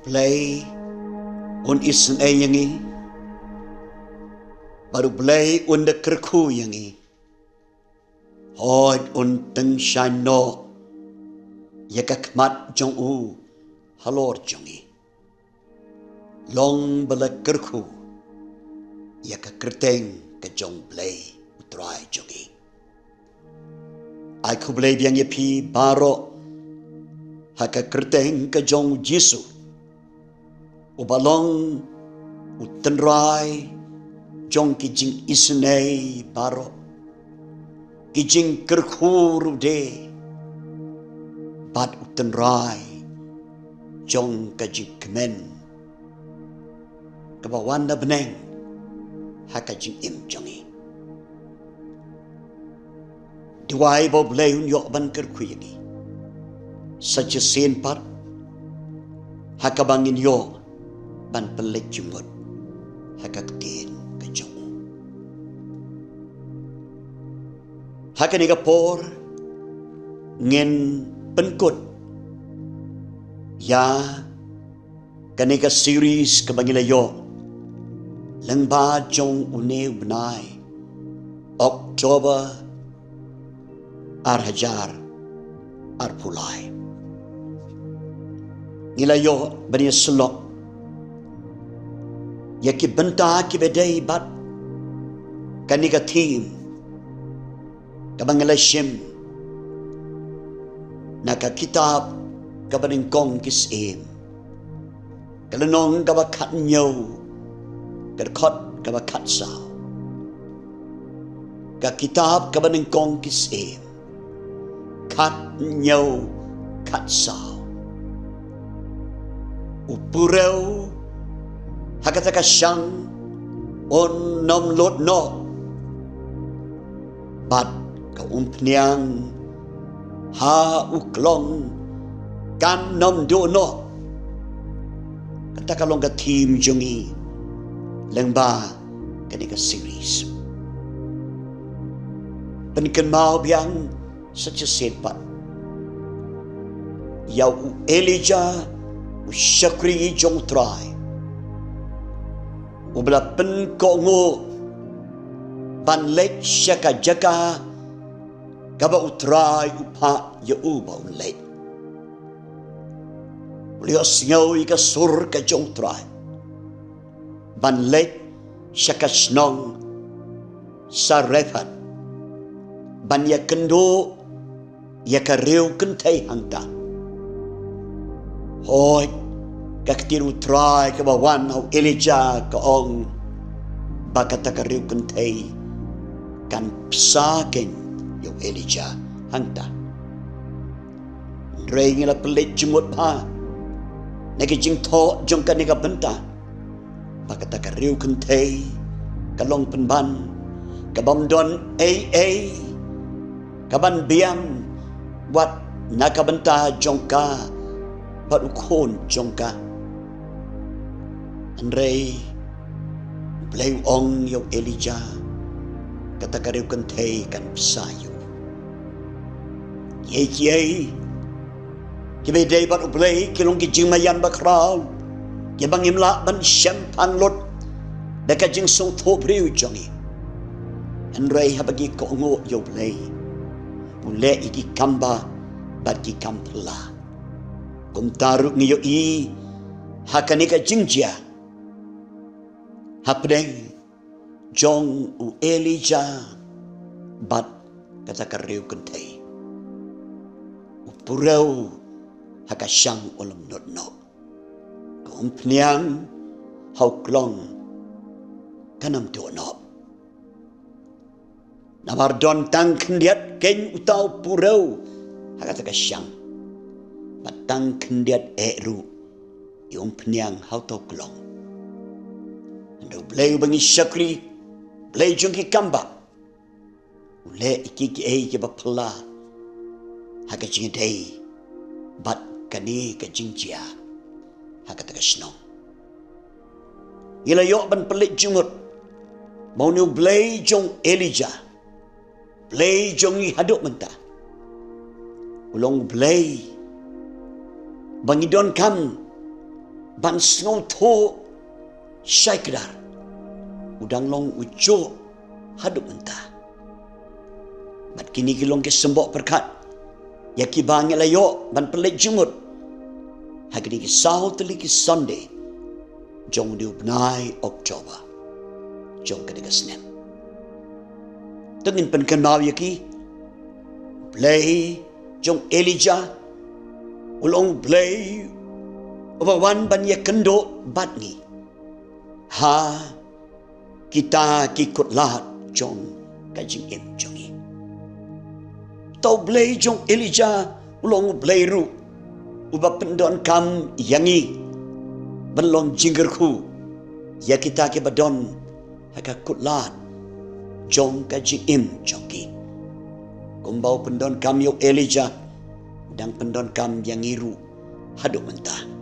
play un isen yangi baru play un de kerku yangi hoi un teng shano yakakmat jong u halor jongi long bala kerku yakakerteng ke jong play utrai jongi ai ku play biang yepi baro hakakerteng ke jong Yesu ubalong utenrai jong kijing isnei baro kijing kerkhuru de bat utenrai jong kajing kemen kebawan na beneng hakajing im jongi diwai bob leun yok ban kerkhu yangi saja sen pat hakabangin yo ban pelik jumut hakaktin kejong hakani kapor ngin penkut ya kanika series kabangila yo lengba jong une benai Oktober Hajar Pulai Nilayo bani selok yaki benta ki bedai bat kanika team kabangala shim naka kitab kabaning kong kisim kalanong kabakat nyaw kerkot kabakat sao ka kitab kabaning kong kisim kat nyaw kat sao PUREW hakataka SHANG on nom LUT no bat ka UMPHNIANG ha KLONG kan nom do no kata kalong ka team jongi lengba kanika series penikan mau biang saja setpat yau Elijah Syakri jong try ubla pen ko ngo ban lek syaka jaka kaba utrai upa ya uba unlek beliau singau ika sur ka jong try ban lek syaka snong sarefat ban ya kendo ya kareu kentai hangta hoi kaktiru try ke bawan au Elijah ke ong bakata kariu kentai kan psaken yo Elijah hangta rei ngila pelit jumut pa nagi jing tho jong kanika benta bakata kariu kentai kalong penban kabam don kaban biang buat nakabenta jongka padukon jongka Andrei Blay ong yo Elijah kata kariu kentay kan psayo ye kibeday bat ublay kilong kijing mayan bakraw kibang imla ban siyempan lot daka jing song thobriu jongi Andrei habagi ko ngo yo blay ule iki kamba bat ki kampla kumtaruk ngiyo i hakanika jingjia hapdeng jong u Elijah bat kata kariu kentay PUREW haka SHANG ulam no UMPHNIANG hau KLONG kanam no namar don tang kendiat ken utau PUREW haka taka SHANG batang kendiat eru UMPHNIANG hau tau KLONG ando blay bangi syakri blay jungki kamba ule iki ke bapala haka jingdei bat kani ka jingjia haka taka snong ila yo ban pelit jungut mau nu blay jong Elijah blay jong i haduk mentah ulong blay bangidon kam ban snow tho syai kedar udang long ujo haduk mentah bat kini kilong ke sembok perkat ya ki bangi layo ban pelik jumut hagini ki sahau teli ki Sunday jong diu benai Oktober jong kedega Senin tengin penkenau ya ki play jong Elijah ulong play obawan ban ya kendo batni ha kita kikut lahat jong kajing im jongi tau play jong Elijah ulong play ru uba pendon kam yangi benlong jinggerku ya kita ke badon haka kut lahat jong kajing im jongi kumbau pendon kam yo Elijah dan pendon kam yang iru haduk mentah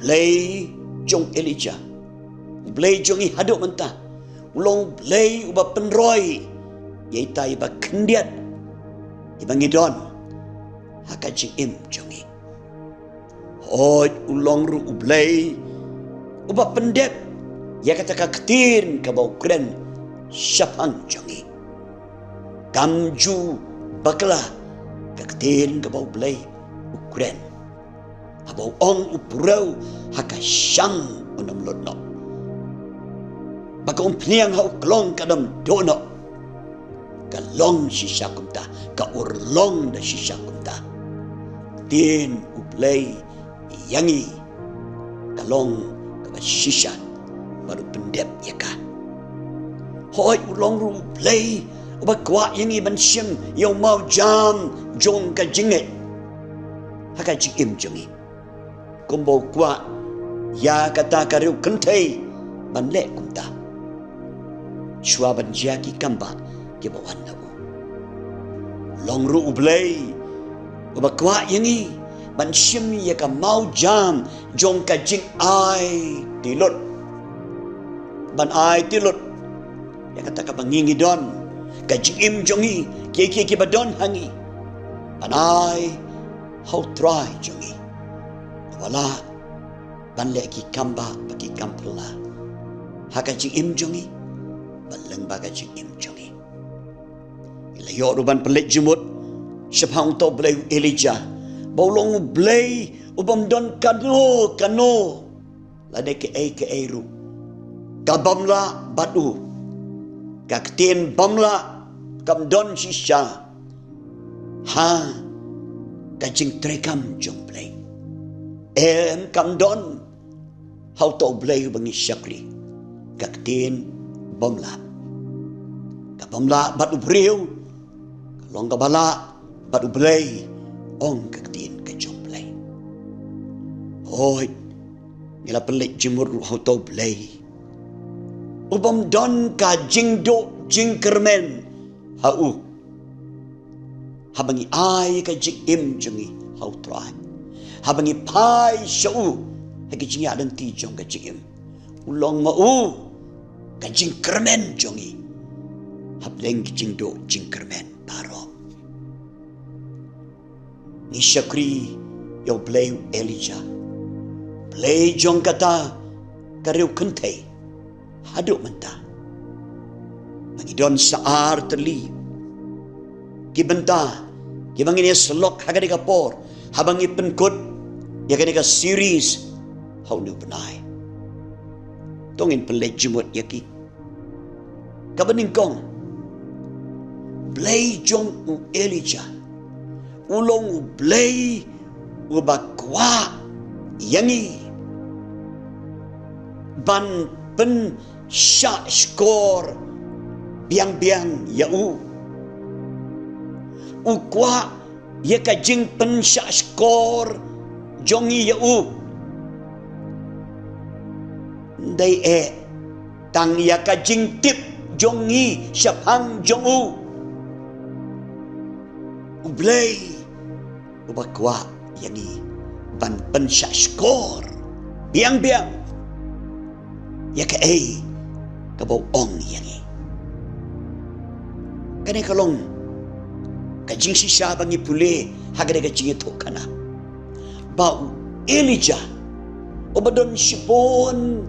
play jong Elijah play jongi haduk mentah ulong play uba penroy yaita iba kendiat iba ngidon haka jing im jongi hoj ulong ru play uba pendep ya kata ketin ka bau kren syapang jongi kamju bakla ketin ka bau play ukren abau ong UMPHNIANG haka SHANG unam lutno baka UMPHNIANG hau KLONG kadam dono kalong shisha kumta ka urlong da shisha kumta tin uplay yangi kalong ka shisha baru pendep yaka hoi ulong ru play uba kwa yangi ban siang yau mau jam jong ka jinge haka jing im jongi kumbo kwa ya kata kariu kentai ban le kumta shua ban jaki kamba ke bawan nabu long ru ublay uba kwa yangi ban sim ya ka mau jam jong ka jing ai tilut ban ai tilut ya kata ka bangingi don ka jing im jongi ke badon hangi ban ai how try jongi wala ban le ki kamba bagi kampula haka jing im jongi baleng baga jing im jongi ila yo ruban pelik jemut sepang to blay Elijah bolong blay ubam don kano lade ke ai ru kabamla batu kaktin bamla kam don shisha ha kajing trekam jong blay kam don hau to blay bangi syakri kaktin bamla kabamla batu briu kalong kabala batu blay ong kaktin ka jong blay hoi nila pelik jemur hau to blay ubam don ka jingdo jingkermen hau habangi ai ka jing im jongi hau try habangi pai shau hagi jingi adan ti jong ka jing im ulong mau ka jing kermen jongi hableng jing do jing kermen paro ni syakri yo play Elijah play jong kata kariu kentai haduk mentah mangidon saar terli kibenta kibangin ya selok hagani kapor habangi penkut ya kani ka series hau nu benai tongin pelik jemut yaki kabeningkong blay jong u Elijah ulong blay u bakwa yangi ban pen sya skor biang-biang yau ukwa ye ka jing pen sya skor jongi yau dai tang ya ka jing tip jongi syapang jongu ublay ubakwa yangi ban pen sya skor biang-biang ya ka kabau ong yangi kane kalong kajing sisa bangi pule hagade kajing itu kana bau Elijah Obadon sipon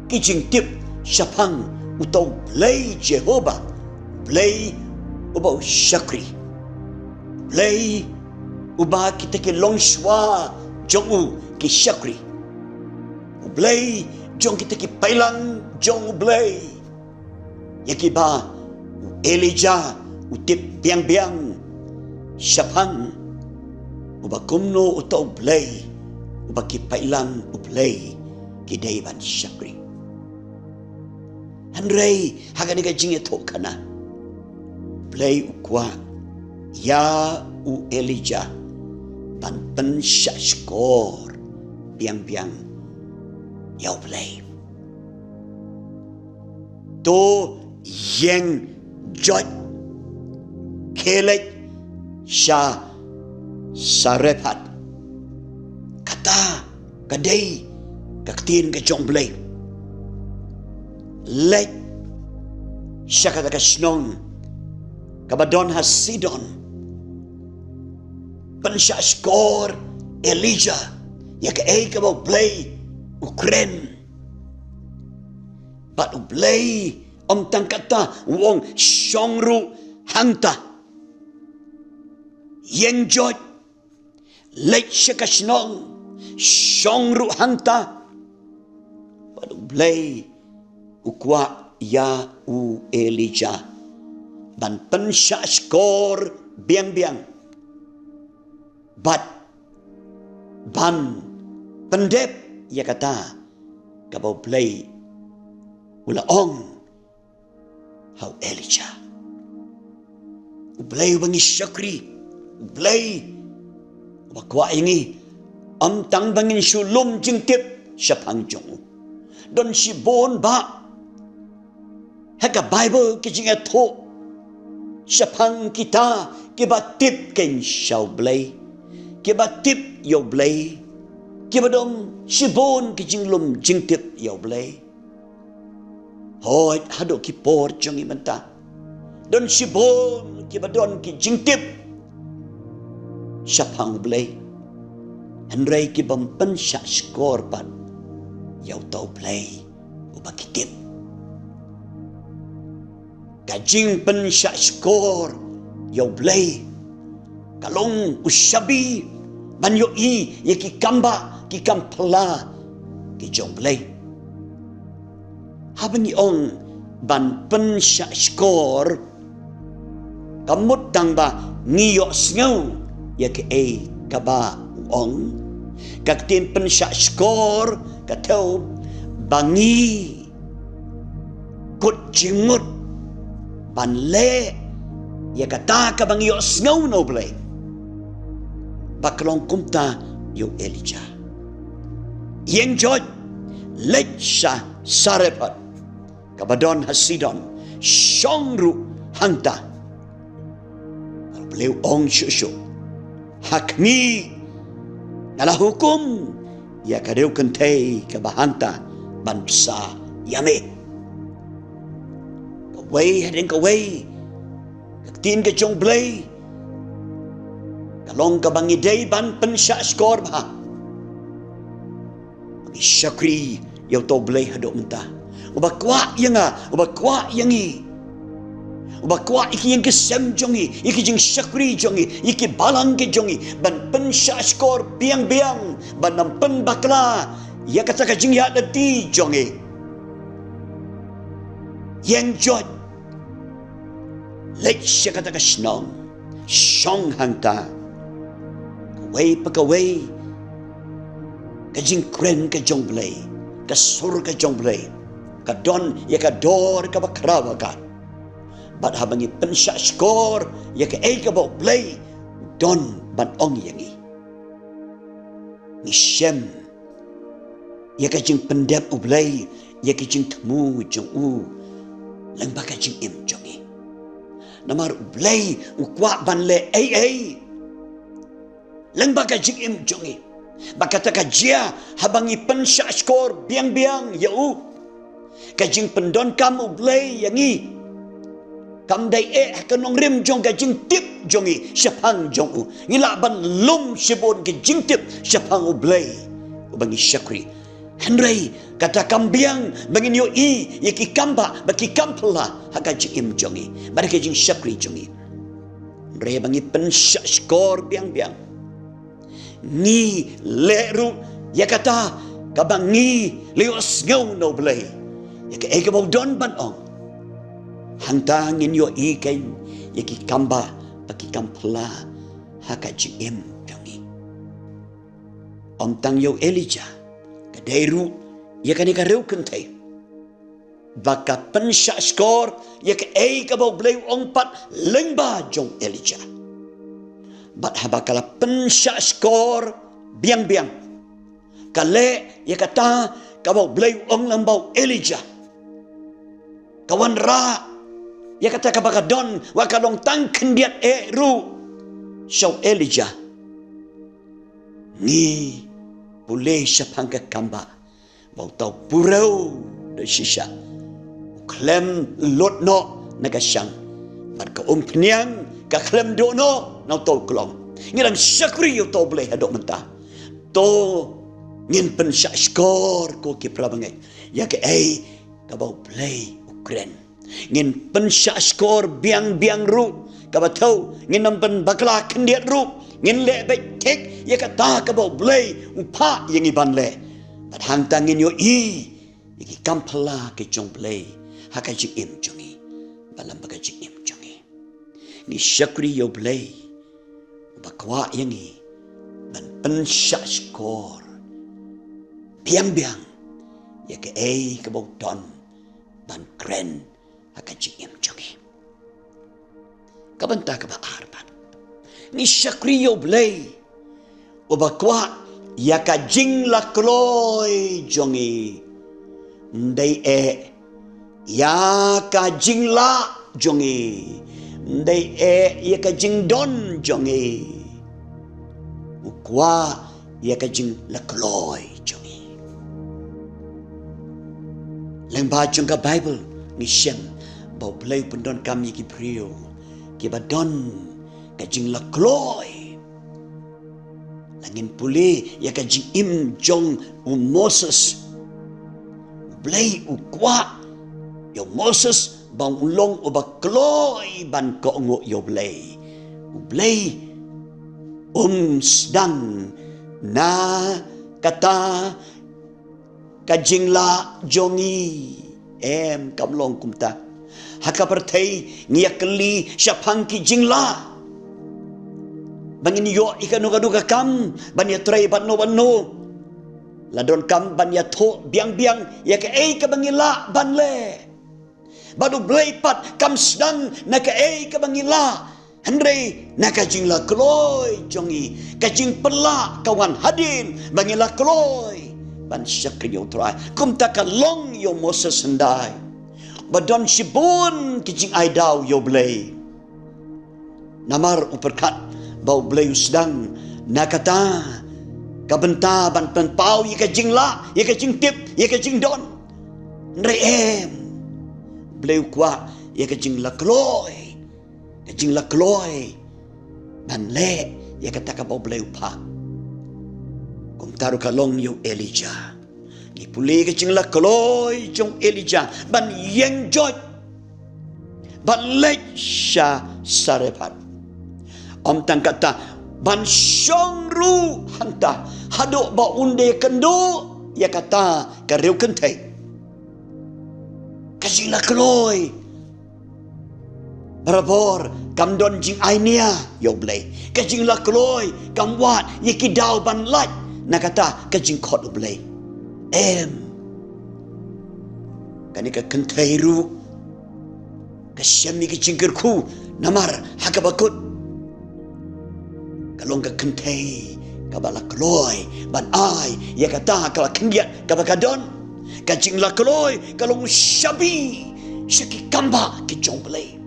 kijing tip syapang utau blay Jehovah, blay ubau syakri, blay uba kita ke longswa jong ki syakri, blay jong kita ki pailang jong blay yakiba Elijah utip biang-biang syapang uba kumno utau blay uba ki pailang ublay ki dayban syakri. Hanrei hagani ka jinge thokana blay ukwa ya u Elijah ban pen syakor biang-biang yau blay to yang jot kelek sya sarepat kata kadai kaktin ke jong blay lek sya kata ka snong kabadon hasidon pen sya skor Elijah ya ka ei ka blay Ukraine bat blay om tangkata wong shongru hangta yang jot lek syakasnong shongru hangta bat blay ukwa ya u Elijah ban pensya skor biang-biang bat ban pendep ya kata kabau blay ulaong hau Elijah ublay bangi syakri ublay wakwa ini amtang bangin sulum jingtip syapang jong don si bon ba haka Bible kijing atho syapang kita kibatip ken syau blay kibatip yo blay kibadong si bon kijing lum jingtip yo blay hoi hado ki por jong imenta don si bon kibadon ki jingtip syapang blay hanrei ki bampen syak skor pat yau tau blay ubakitip kajing pen syak skor yau blay kalong usyabi ban yo i ye ki kamba ki kampla ki jong blay habani ong ban pen syak skor kamut dang ba ngiyok sngau ya ke ei kaba ong kaktin pen syak skor katau bangi kut jimut ban le ya kata ka bangi yo sngau no blay baklong kumta yo Elijah yang jod lecha sarepat kabadon hasidon shongru hanta beliau ong syusyu hakmi ngala hukum ya kadeu kentei kabahanta ban besar yame kawai hadeng kawai kaktin ke jong blay kalong kabangi day ban pensya skor ba bagi syakri yau to blay hadok mentah ubakwa yanga ubakwa yangi ubakwa iki yang kesem jongi iki jing syakri jongi iki balang ke jongi ban pensya skor biang-biang ban nampen bakla ya kata ka jing ya dati jongi yang jod lek sya kata ka snong shong hangta kawai pakawai ka jing kren ka jong blay ka sur ka jong blay ka don ya ka dor ka bakrawa ka bat habangi pensya skor ya ka ei ka bau blay don ban ong yangi ni Syiem ya ka jing pendep u blay ya ka jing temu jong u lang ba ka jing im jongi namar u blay u kwa ban le ei lang ba ka jing im jongi bakata ka jia habangi pensya skor biang-biang ya u ka jing pendon kamu blay yangi kam dai kanong rim jong ka jing tip jongi syapang jong u ngila ban lum sibon ke jing tip syapang u blay ubangi syakri Henry kata kambiang bangin yo ye ki kamba baki kampla haka jim jongi barke jing syakri jongi re bangi pen skor biang ni leru ya kata kabangi leos ngau no blai ya ke eke bau don ban ong hantangin yo kain ya ki kamba baki kampla haka jim jongi om tang yo Elijah kadairu ya kan ika reu kentai baka pensya skor ya ke ka bau bleu ong pat lengba jong Elijah bat habakala pensya skor biang kale ya kata ka bau bleu ong lembau Elijah kawan ra ya kata ka baka don wa kalong tang kendiat ru syau Elijah ni boleh siapang ke kamba bau tau PUREW de shisha klem LUT no naga SHANG bat ka UMPHNIANG ka klem do no na tau KLONG ngirang syakri yo tau boleh hadok mentah to ngin pen syak skor ko ki prabangai ya ke ka bau play Ukraine ngin pen syak skor biang ru ka batau ngin nampen bakla kendiat ru ngin le baik tek ya kata ka bau blay upa yang iban le bat hantangin yo iki kampala ke jong blay haka jim jongi balam baga jim jongi ni syakri yo blay bakwa yang ban pensya skor biang ya ke ka bau don ban kren haka jim jongi kabanta ka ba arban ni syakriyo blay ubakwa yaka jing la kloy jongi ndai yaka jing la jongi ndai yaka jing don jongi ukwa yaka jing la kloy jongi lengba jong ka Bible ni Syiem bau blay pendon kami ki PUREW ki badon kajing la kloy langin puli ya kajing im jong Moses blay ukwa yo Moses bang ulong uba kloy ban ko ngo yo blay sedang na kata kajing la jongi kamlong kumta haka pertai ngiyakli syapang ki jingla bangin yo ikanuga kam banya tray banno ladon kam banya tho biang ya ke ka bangila banle badu blay pat kam sedang na ke ka bangila Henry na ka jingla kloy jongi ka jing pela kawan hadin bangila kloy ban syakri yo try kum takalong yo Moses hendai badon sibun kijing aidau yo blay namar uperkat bau blay sedang nakata kabenta ban penpau ye kijing la ye kijing tip ye kijing don reem blay kwa ye kijing la kloy ban le ye kata ka bau blay pa kum taru kalong yo Elijah ni puli kijing la kloy jong Elijah ban yeng jot ban lek sha sarepat om tang kata ban syong ru hanta hadok ba unde kendo ya kata kareu kentai kijing la kloy barabor kam don jing ainia yo blay kijing la kloy kam wat ye kidau ban lat na kata kijing khot blay kanika kentairu kasyami ke cingkirku namar haka bakut kalong ka kentai kabala kloy ban ai ya kata kala kendiat kabakadon kacing la kloy kalong syabi syaki kamba ke jomblay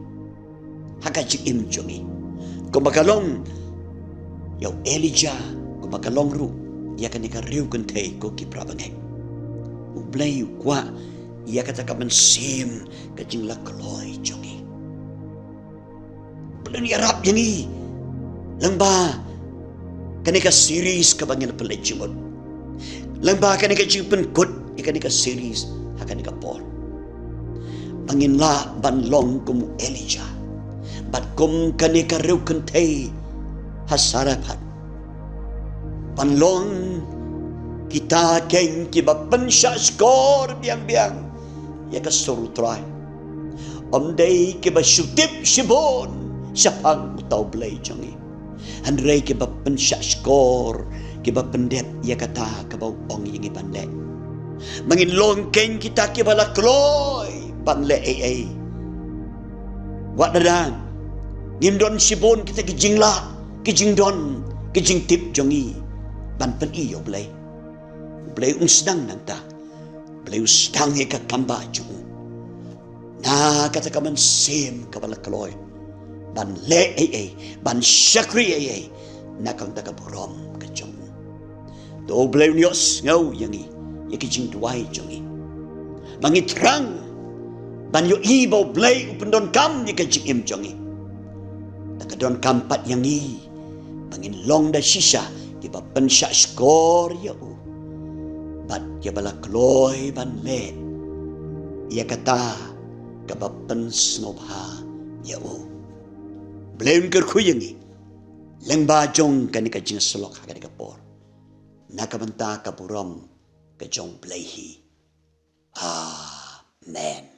haka jim jongi kumakalong yo Elijah kumakalong ru ya kanika riu kentai ko ki prabangai blay kwa ia kata kaman Syiem kajing la kloy jongi belum Arab yani lengba kanika series kabangin pelajimot Lembah kan ika jipun kut ika nika series akan nika Paul. Panginla banlong kum Elijah. Bat kum kan ika rukun tei hasarapat. Banlong kita keng kiba pensya skor biang-biang ya ka surutrai. Om day kiba syutip sibon siapang utau belai jongi. Handrai kiba pensya skor kiba pendep ya kata kabau ong yang ibandek. Mangin longkeng kita kiba la kloy pangle ai. Wat dadang ngimdon sibon kita kijingla kijingdon kijing tip jongi ban pen iyo belai. Belai sedang nanta. Belai sedang ika kamba jung. Na kata kaman Syiem kabala kloy. Ban le ban syakri na kang taka borom ka jung. Do belai nios ngau yangi yakijing duai jongi. Mangitrang ban yo ibo belai upendon kam yakijing im jongi. Takadon kampat yangi mangin long da sisa kiba pensya skor ya bat ya bala kloy ban le ya kata kabapen snobha ya blame ker kuyengi leng bajong kan ka jing selok ka ka por nakabanta ka buram ka jong blehi amen.